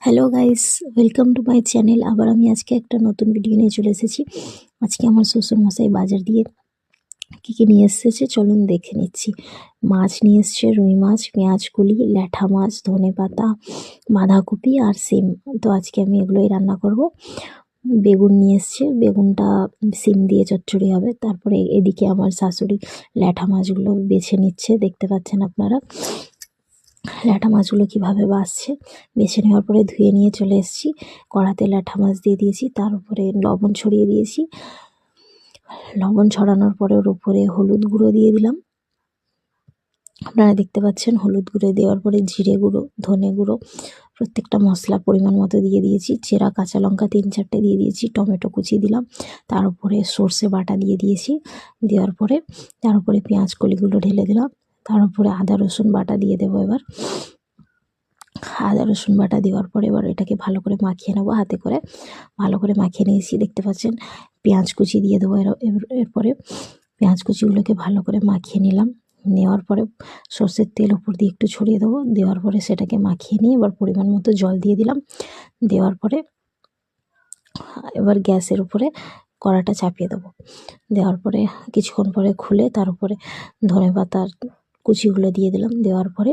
Hello guys, welcome to my channel. আবার আমি আজকে একটা নতুন ভিডিও নিয়ে চলে এসেছি। আজকে আমার শ্বশুরমশাই বাজার দিয়ে কী কী নিয়ে এসেছে চলুন দেখে নিচ্ছি। মাছ নিয়ে এসছে, রুই মাছ, পেঁয়াজ কলি, ল্যাঠা মাছ, ধনেপাতা, বাঁধাকপি আর সিম। তো আজকে আমি এগুলোই রান্না করব। বেগুন নিয়ে এসছে, বেগুনটা সিম দিয়ে চচ্চড়ি হবে। তারপরে এদিকে আমার শাশুড়ি ল্যাঠা মাছগুলো বেছে নিচ্ছে, দেখতে পাচ্ছেন আপনারা। ল্যাঠা মাছগুলো কীভাবে বাছছে, বেছে নেওয়ার পরে ধুয়ে নিয়ে চলে এসেছি। কড়াতে ল্যাঠা মাছ দিয়ে দিয়েছি, তার উপরে লবণ ছড়িয়ে দিয়েছি। লবণ ছড়ানোর পরে ওর উপরে হলুদ গুঁড়ো দিয়ে দিলাম। আপনারা দেখতে পাচ্ছেন হলুদ গুঁড়ো দেওয়ার পরে জিরে গুঁড়ো, ধনে গুঁড়ো, প্রত্যেকটা মশলা পরিমাণ মতো দিয়ে দিয়েছি। চেরা কাঁচা লঙ্কা 3-4টে দিয়ে দিয়েছি, টমেটো কুচি দিলাম, তার উপরে সর্ষে বাটা দিয়ে দিয়েছি। দেওয়ার পরে তার উপরে পেঁয়াজ কলিগুলো ঢেলে দিলাম, তার উপরে আদা রসুন বাটা দিয়ে দেবো। এবার আদা রসুন বাটা দেওয়ার পরে এবার এটাকে ভালো করে মাখিয়ে নেবো, হাতে করে ভালো করে মাখিয়ে নিয়েছি। দেখতে পাচ্ছেন পেঁয়াজ কুচি দিয়ে দেবো। এরপরে পেঁয়াজ কুচিগুলোকে ভালো করে মাখিয়ে নিলাম। নেওয়ার পরে সর্ষের তেল উপর দিয়ে একটু ছড়িয়ে দেবো। দেওয়ার পরে সেটাকে মাখিয়ে নিয়ে এবার পরিমাণ মতো জল দিয়ে দিলাম। দেওয়ার পরে এবার গ্যাসের উপরে কড়াটা চাপিয়ে দেবো। দেওয়ার পরে কিছুক্ষণ পরে খুলে তার উপরে ধনেপাতার কুচিগুলো দিয়ে দিলাম। দেওয়ার পরে